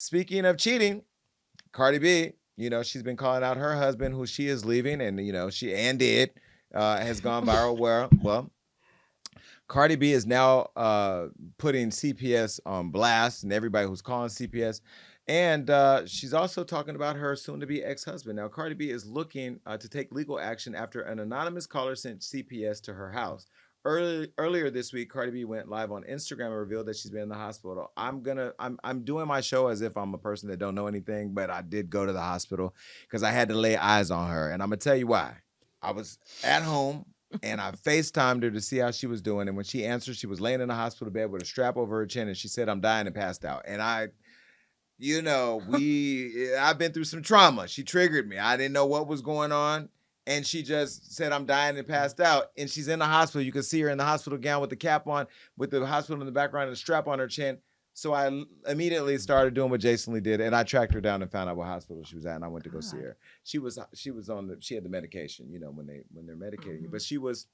speaking of cheating, Cardi B, she's been calling out her husband, who she is leaving, and she has gone viral. Well, Cardi B is now putting CPS on blast, and everybody who's calling CPS. And she's also talking about her soon-to-be ex-husband. Now, Cardi B is looking to take legal action after an anonymous caller sent CPS to her house. Earlier this week, Cardi B went live on Instagram and revealed that she's been in the hospital. I'm doing my show as if I'm a person that don't know anything, but I did go to the hospital because I had to lay eyes on her, and I'm gonna tell you why. I was at home and I FaceTimed her to see how she was doing. And when she answered, she was laying in a hospital bed with a strap over her chin, and she said, "I'm dying," and passed out. And I've been through some trauma. She triggered me. I didn't know what was going on. And she just said, "I'm dying," and passed out. And she's in the hospital. You can see her in the hospital gown with the cap on, with the hospital in the background and a strap on her chin. So I immediately started doing what Jason Lee did, and I tracked her down and found out what hospital she was at, and I went to go see her. She had the medication, when they're medicating you, but she was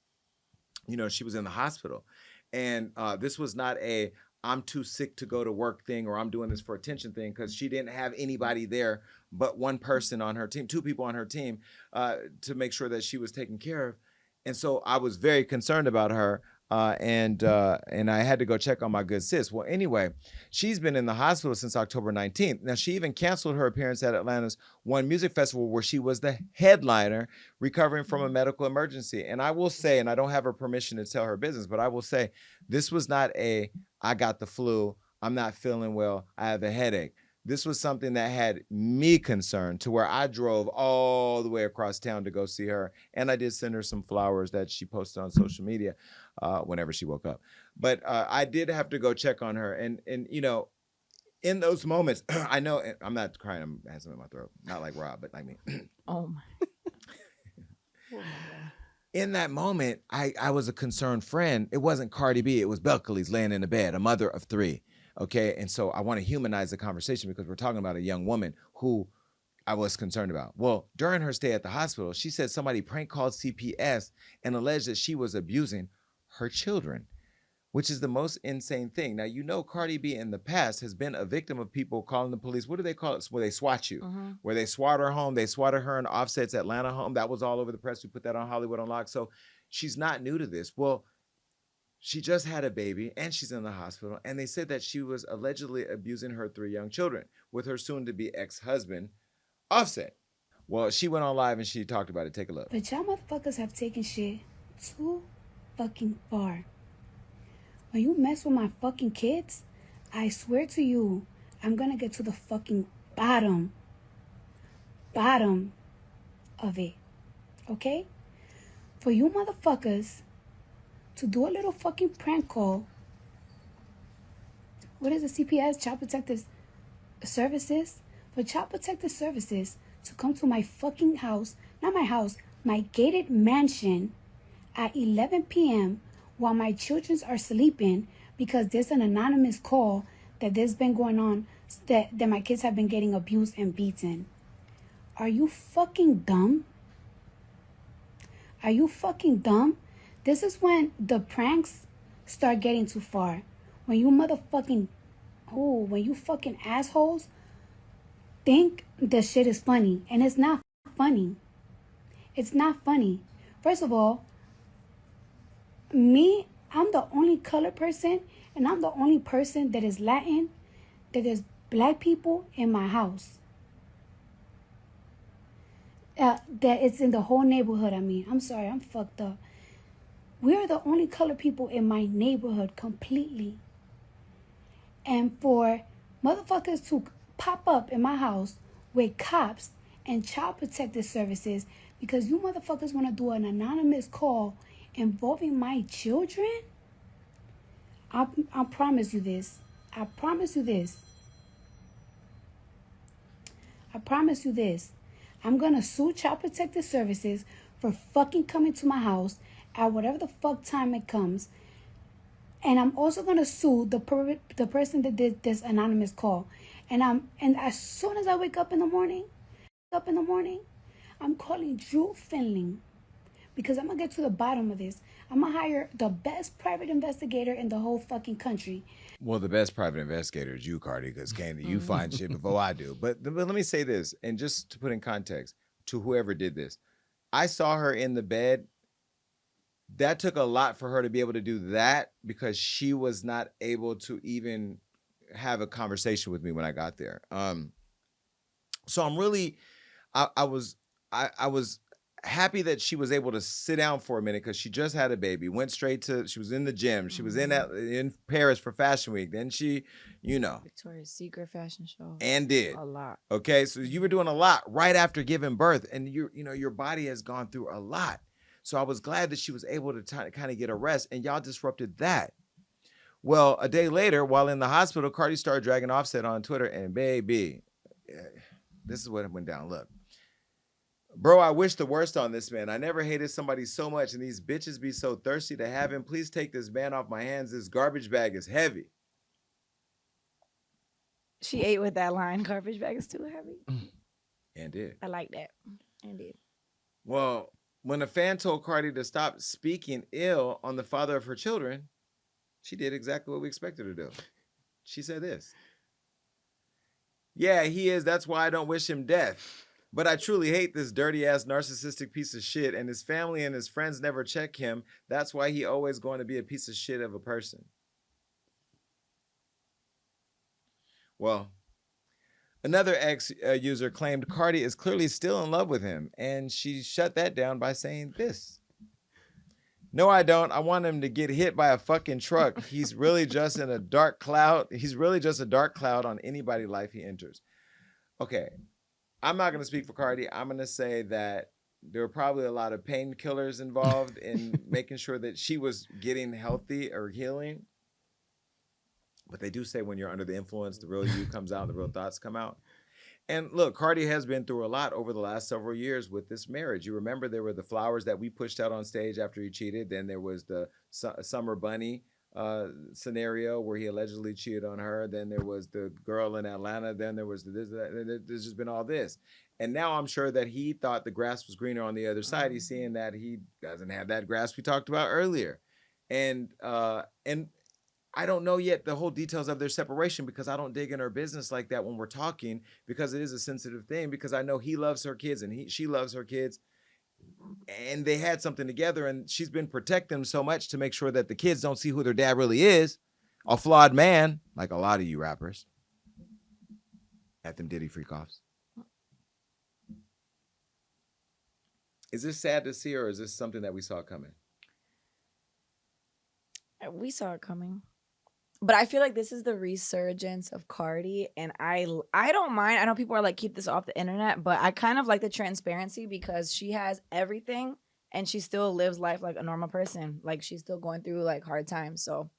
in the hospital, and this was not a "I'm too sick to go to work" thing, or "I'm doing this for attention" thing, because she didn't have anybody there but one person on her team, two people on her team, to make sure that she was taken care of. And so I was very concerned about her. And I had to go check on my good sis. Well, anyway, she's been in the hospital since October 19th. Now, she even canceled her appearance at Atlanta's One Music Festival, where she was the headliner, recovering from a medical emergency. And I will say, and I don't have her permission to tell her business, but I will say, this was not "I got the flu, I'm not feeling well, I have a headache." This was something that had me concerned, to where I drove all the way across town to go see her. And I did send her some flowers that she posted on social media whenever she woke up. But I did have to go check on her. And in those moments, I know I'm not crying, I'm having something in my throat. Not like Rob, but like me. Oh my. Oh my God. In that moment, I was a concerned friend. It wasn't Cardi B, it was Belcalis laying in the bed, a mother of three. Okay. And so I want to humanize the conversation, because we're talking about a young woman who I was concerned about. Well, during her stay at the hospital, she said somebody prank called CPS and alleged that she was abusing her children, which is the most insane thing. Now, Cardi B in the past has been a victim of people calling the police. What do they call it? Where they swat you, where they swat her home. They swatted her in Offset's Atlanta home. That was all over the press. We put that on Hollywood Unlocked. So she's not new to this. Well, she just had a baby and she's in the hospital. And they said that she was allegedly abusing her three young children with her soon-to-be ex-husband, Offset. Well, she went on live and she talked about it. Take a look. But y'all motherfuckers have taken shit too fucking far. When you mess with my fucking kids, I swear to you, I'm gonna get to the fucking bottom of it. Okay? For you motherfuckers to do a little fucking prank call. What is the CPS? Child Protective Services? For Child Protective Services to come to my fucking house, not my house, my gated mansion at 11 p.m. while my children are sleeping, because there's an anonymous call that there's been going on, that my kids have been getting abused and beaten. Are you fucking dumb? Are you fucking dumb? This is when the pranks start getting too far. When you fucking assholes think the shit is funny, and it's not funny. It's not funny. First of all, I'm the only colored person, and I'm the only person that is Latin, that there's black people in my house. That it's in the whole neighborhood. I'm sorry, I'm fucked up. We're the only colored people in my neighborhood completely. And for motherfuckers to pop up in my house with cops and Child Protective Services because you motherfuckers want to do an anonymous call involving my children, I promise you this. I promise you this. I'm going to sue Child Protective Services for fucking coming to my house at whatever the fuck time it comes. And I'm also going to sue the person that did this anonymous call. And as soon as I wake up in the morning, I'm calling Drew Finling, because I'm going to get to the bottom of this. I'm gonna hire the best private investigator in the whole fucking country. Well, the best private investigator is you, Cardi, because Candy, you find shit before I do. But let me say this, and just to put in context to whoever did this, I saw her in the bed. That took a lot for her to be able to do that because she was not able to even have a conversation with me when I got there. So I'm really, I was happy that she was able to sit down for a minute because she just had a baby. She was in the gym. She was in Paris for Fashion Week. Then she, Victoria's Secret fashion show. and did A lot. Okay, so you were doing a lot right after giving birth, and your body has gone through a lot. So I was glad that she was able to kind of get a rest, and y'all disrupted that. Well, a day later, while in the hospital, Cardi started dragging Offset on Twitter, and baby, this is what went down. Look, bro, I wish the worst on this man. I never hated somebody so much, and these bitches be so thirsty to have him. Please take this man off my hands. This garbage bag is heavy. She ate with that line. Garbage bag is too heavy. And did. I like that. And did. Well, when a fan told Cardi to stop speaking ill on the father of her children, she did exactly what we expected her to do. She said this. Yeah, he is. That's why I don't wish him death. But I truly hate this dirty-ass narcissistic piece of shit, and his family and his friends never check him. That's why he always going to be a piece of shit of a person. Well, another ex-user claimed Cardi is clearly still in love with him, and she shut that down by saying this. No, I don't. I want him to get hit by a fucking truck. He's really just in a dark cloud. He's really just a dark cloud on anybody's life he enters. Okay, I'm not going to speak for Cardi. I'm going to say that there were probably a lot of painkillers involved in making sure that she was getting healthy or healing. But they do say when you're under the influence, the real you comes out and the real thoughts come out. And look, Cardi has been through a lot over the last several years with this marriage. You remember there were the flowers that we pushed out on stage after he cheated. Then there was the Summer Bunny scenario where he allegedly cheated on her. Then there was the girl in Atlanta. Then there was there's just been all this. And now I'm sure that he thought the grass was greener on the other side. He's seeing that he doesn't have that grass we talked about earlier. And I don't know yet the whole details of their separation because I don't dig in her business like that when we're talking because it is a sensitive thing because I know he loves her kids and she loves her kids and they had something together and she's been protecting them so much to make sure that the kids don't see who their dad really is, a flawed man, like a lot of you rappers at them Diddy freak-offs. Is this sad to see or is this something that we saw coming? We saw it coming. But I feel like this is the resurgence of Cardi, and I don't mind. I know people are like, keep this off the internet, but I kind of like the transparency because she has everything, and she still lives life like a normal person. Like, she's still going through, like, hard times, so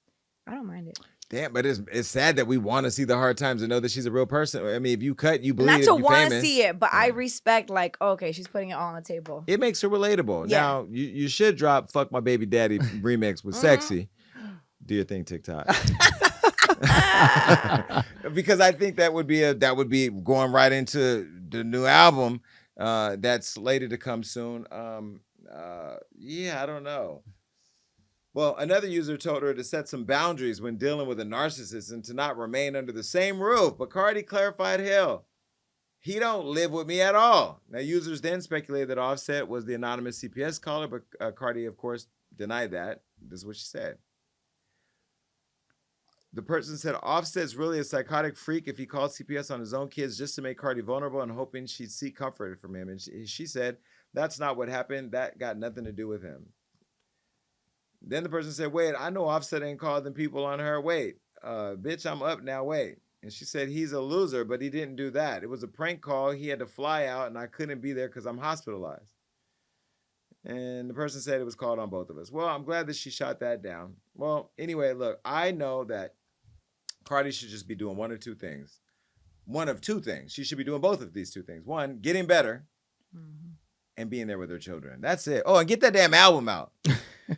I don't mind it. Damn, but it's sad that we want to see the hard times and know that she's a real person. I mean, if you cut, you bleed. Not to want to see it, but I respect, like, okay, she's putting it all on the table. It makes her relatable. Yeah. Now, you should drop Fuck My Baby Daddy remix with Sexy. Do your thing, TikTok. Because I think that would be going right into the new album that's slated to come soon. Yeah, I don't know. Well, another user told her to set some boundaries when dealing with a narcissist and to not remain under the same roof. But Cardi clarified, hell, he don't live with me at all. Now, users then speculated that Offset was the anonymous CPS caller, but Cardi, of course, denied that. This is what she said. The person said, Offset's really a psychotic freak if he called CPS on his own kids just to make Cardi vulnerable and hoping she'd seek comfort from him. And she said, that's not what happened. That got nothing to do with him. Then the person said, wait, I know Offset ain't called them people on her. Wait, bitch, I'm up now. Wait. And she said, he's a loser, but he didn't do that. It was a prank call. He had to fly out and I couldn't be there because I'm hospitalized. And the person said it was called on both of us. Well, I'm glad that she shot that down. Well, anyway, look, I know that Cardi should just be doing one of two things. One of two things. She should be doing both of these two things. One, getting better and being there with her children. That's it. Oh, and get that damn album out.